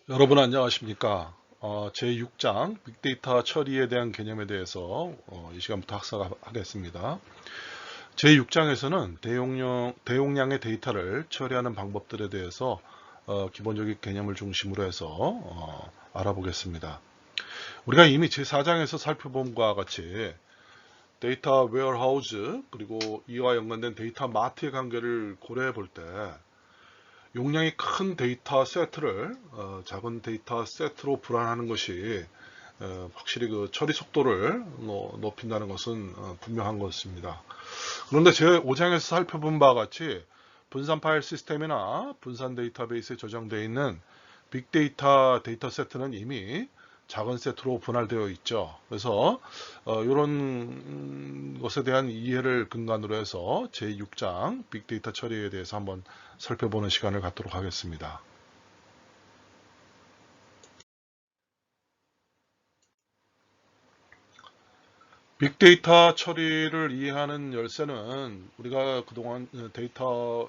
여러분 안녕하십니까? 제6장 빅데이터 처리에 대한 개념에 대해서 이 시간부터 학습하겠습니다. 제6장에서는 대용량의 데이터를 처리하는 방법들에 대해서 기본적인 개념을 중심으로 해서 알아보겠습니다. 우리가 이미 제4장에서 살펴본 것과 같이 데이터 웨어하우스 그리고 이와 연관된 데이터 마트의 관계를 고려해 볼때 용량이 큰 데이터 세트를 작은 데이터 세트로 불환하는 것이 확실히 그 처리 속도를 높인다는 것은 분명한 것입니다. 그런데 제5장에서 살펴본 바와 같이 분산 파일 시스템이나 분산 데이터베이스에 저장되어 있는 빅데이터 데이터 세트는 이미 작은 세트로 분할되어 있죠. 그래서 이런 것에 대한 이해를 근간으로 해서 제6장 빅데이터 처리에 대해서 한번 살펴보는 시간을 갖도록 하겠습니다. 빅데이터 처리를 이해하는 열쇠는 우리가 그동안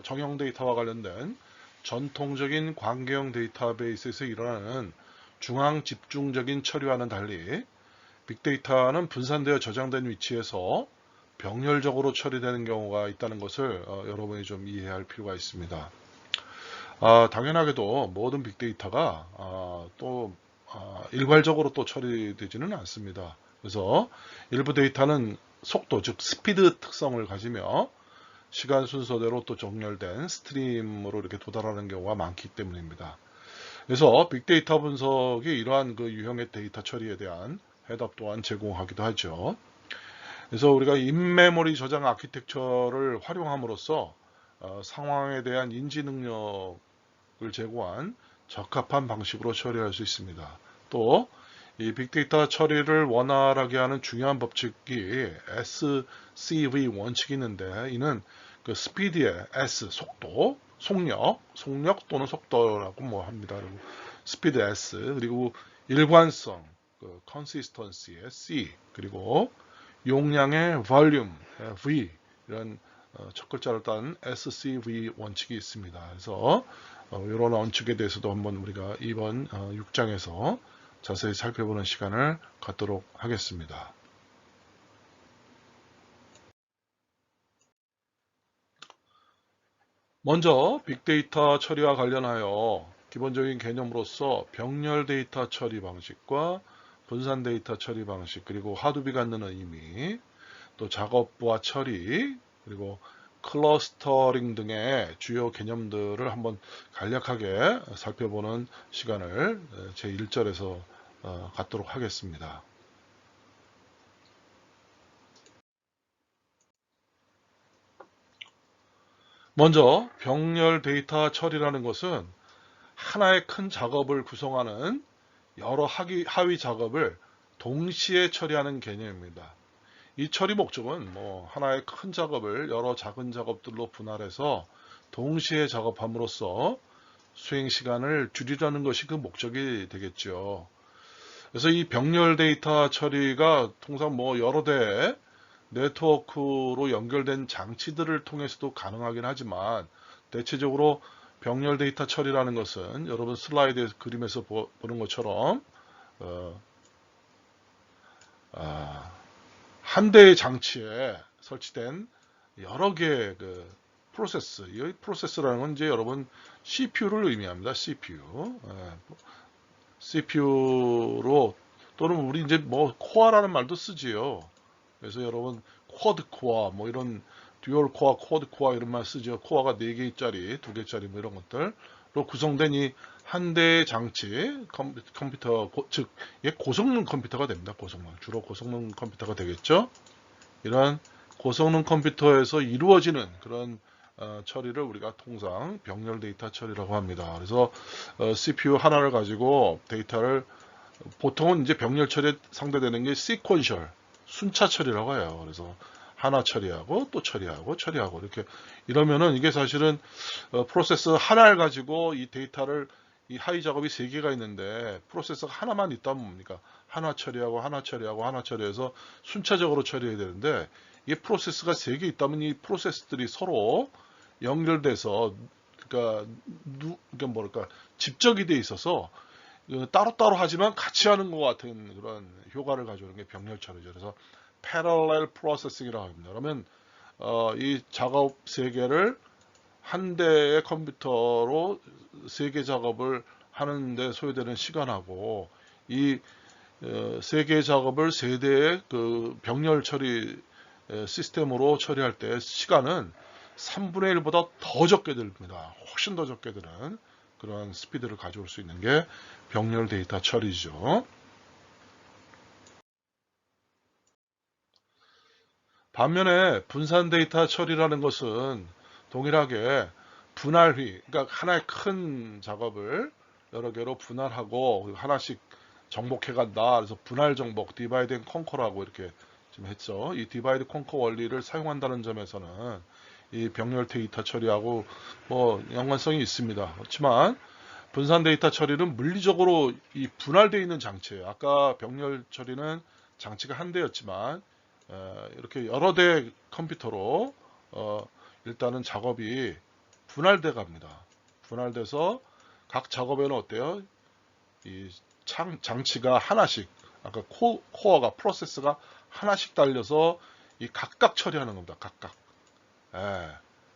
정형 데이터와 관련된 전통적인 관계형 데이터베이스에서 일어나는 중앙 집중적인 처리와는 달리 빅데이터는 분산되어 저장된 위치에서 병렬적으로 처리되는 경우가 있다는 것을 여러분이 좀 이해할 필요가 있습니다. 당연하게도 모든 빅데이터가 일괄적으로 또 처리되지는 않습니다. 그래서 일부 데이터는 속도, 즉 스피드 특성을 가지며 시간 순서대로 또 정렬된 스트림으로 이렇게 도달하는 경우가 많기 때문입니다. 그래서 빅데이터 분석이 이러한 그 유형의 데이터 처리에 대한 해답 또한 제공하기도 하죠. 그래서 우리가 인메모리 저장 아키텍처를 활용함으로써 상황에 대한 인지 능력을 제공한 적합한 방식으로 처리할 수 있습니다. 또 이 빅데이터 처리를 원활하게 하는 중요한 법칙이 SCV 원칙이 있는데 이는 그 스피드의 S, 속도, 속력 또는 속도라고 뭐 합니다. 그리고 스피드 S, 그리고 일관성, 그 consistency의 C, 그리고 용량의 volume, V 이런 첫 글자를 딴 SCV 원칙이 있습니다. 그래서 이런 원칙에 대해서도 한번 우리가 이번 6장에서 자세히 살펴보는 시간을 갖도록 하겠습니다. 먼저 빅데이터 처리와 관련하여 기본적인 개념으로서 병렬 데이터 처리 방식과 분산 데이터 처리 방식, 그리고 하두비 갖는 의미, 또 작업부와 처리, 그리고 클러스터링 등의 주요 개념들을 한번 간략하게 살펴보는 시간을 제1절에서 갖도록 하겠습니다. 먼저 병렬 데이터 처리라는 것은 하나의 큰 작업을 구성하는 여러 하위 작업을 동시에 처리하는 개념입니다. 이 처리 목적은 하나의 큰 작업을 여러 작은 작업들로 분할해서 동시에 작업함으로써 수행 시간을 줄이려는 것이 그 목적이 되겠죠. 그래서 이 병렬 데이터 처리가 통상 여러 대의 네트워크로 연결된 장치들을 통해서도 가능하긴 하지만 대체적으로 병렬 데이터 처리라는 것은 여러분 슬라이드 그림에서 보는 것처럼 한 대의 장치에 설치된 여러 개의 그 프로세스, 이 프로세스라는 건 이제 여러분 CPU를 의미합니다. CPU. CPU로 또는 우리 이제 코어라는 말도 쓰지요. 그래서 여러분 쿼드 코어 이런 듀얼 코어, 쿼드 코어 이런 말 쓰죠. 코어가 4개짜리, 2개짜리 이런 것들로 구성된 이 한 대의 장치 컴퓨터 즉 이게 고성능 컴퓨터가 됩니다. 주로 고성능 컴퓨터가 되겠죠. 이런 고성능 컴퓨터에서 이루어지는 그런 처리를 우리가 통상 병렬 데이터 처리라고 합니다. 그래서 CPU 하나를 가지고 데이터를 보통은 이제 병렬 처리에 상대되는 게 시퀀셜 순차 처리라고 해요. 그래서 하나 처리하고 또 처리하고 이렇게 이러면은 이게 사실은 프로세서 하나를 가지고 이 데이터를 이 하위 작업이 3개가 있는데 프로세서가 하나만 있다면 뭡니까? 하나 처리해서 순차적으로 처리해야 되는데 이 프로세스가 3개 있다면 이 프로세스들이 서로 연결돼서 그러니까 뭐랄까 집적이 돼 있어서 따로따로 하지만 같이 하는 것 같은 그런 효과를 가져오는 게 병렬 처리죠. 그래서 parallel processing이라고 합니다. 그러면 이 작업 세 개를 한 대의 컴퓨터로 세 개 작업을 하는데 소요되는 시간하고 이 세 개의 작업을 세 대의 그 병렬 처리 시스템으로 처리할 때 시간은 3분의 1보다 더 적게 들립니다. 훨씬 더 적게 드는 그런 스피드를 가져올 수 있는 게 병렬 데이터 처리죠. 반면에 분산 데이터 처리라는 것은 동일하게 분할휘, 그러니까 하나의 큰 작업을 여러 개로 분할하고 하나씩 정복해 간다. 그래서 분할 정복, 디바이드 앤 컨커라고 이렇게 지금 했죠. 이 디바이드 컨커 원리를 사용한다는 점에서는 이 병렬 데이터 처리하고 뭐 연관성이 있습니다. 그렇지만 분산 데이터 처리는 물리적으로 이 분할되어 있는 장치예요. 아까 병렬 처리는 장치가 한 대였지만 이렇게 여러 대 컴퓨터로 일단은 작업이 분할돼 갑니다. 분할돼서 각 작업에는 어때요? 이 장치가 하나씩, 아까 코어가 프로세스가 하나씩 달려서 이 각각 처리하는 겁니다. 각각.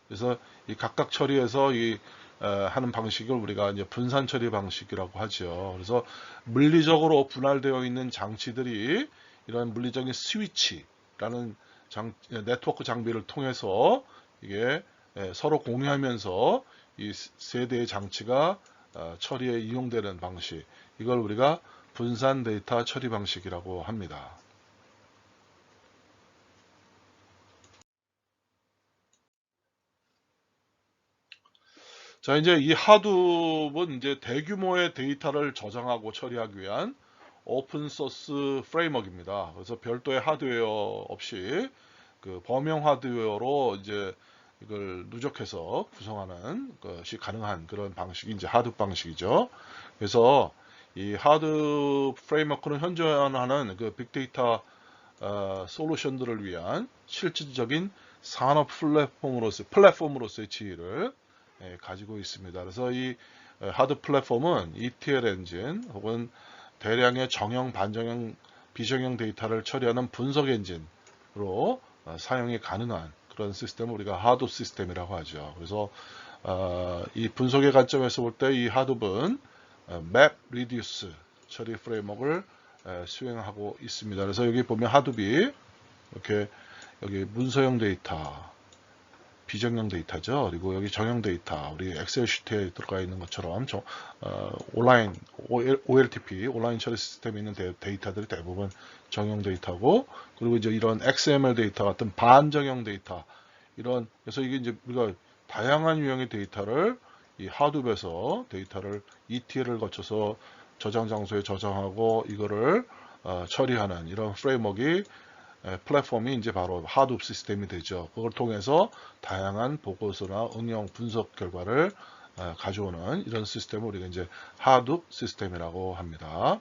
그래서 이 각각 처리해서 이 하는 방식을 우리가 이제 분산 처리 방식이라고 하죠. 그래서 물리적으로 분할되어 있는 장치들이 이런 물리적인 스위치라는 네트워크 장비를 통해서 이게 서로 공유하면서 이 세 대의 장치가 처리에 이용되는 방식, 이걸 우리가 분산 데이터 처리 방식이라고 합니다. 자, 이제 이 하둡은 이제 대규모의 데이터를 저장하고 처리하기 위한 오픈 소스 프레임워크입니다. 그래서 별도의 하드웨어 없이 그 범용 하드웨어로 이제 이걸 누적해서 구성하는 것이 가능한 그런 방식이 이제 하둡 방식이죠. 그래서 이 하둡 프레임워크는 현존하는 그 빅데이터 솔루션들을 위한 실질적인 산업 플랫폼으로서의 지위를 가지고 있습니다. 그래서 이 하드 플랫폼은 ETL 엔진 혹은 대량의 정형, 반정형, 비정형 데이터를 처리하는 분석 엔진으로 사용이 가능한 그런 시스템을 우리가 하둡 시스템이라고 하죠. 그래서 이 분석의 관점에서 볼 때 이 하둡은 맵 리듀스 처리 프레임워크를 수행하고 있습니다. 그래서 여기 보면 하둡이 이렇게 여기 문서형 데이터, 비정형 데이터죠. 그리고 여기 정형 데이터, 우리 엑셀 시트에 들어가 있는 것처럼 온라인 OLTP, 온라인 처리 시스템에 있는 데이터들이 대부분 정형 데이터고, 그리고 이제 이런 XML 데이터 같은 반정형 데이터, 이런, 그래서 이게 이제 우리가 다양한 유형의 데이터를 이 하둡에서 데이터를 ETL을 거쳐서 저장 장소에 저장하고 이거를 처리하는 이런 프레임워크가 플랫폼이 이제 바로 하둡 시스템이 되죠. 그걸 통해서 다양한 보고서나 응용 분석 결과를 가져오는 이런 시스템을 우리가 이제 하둡 시스템이라고 합니다.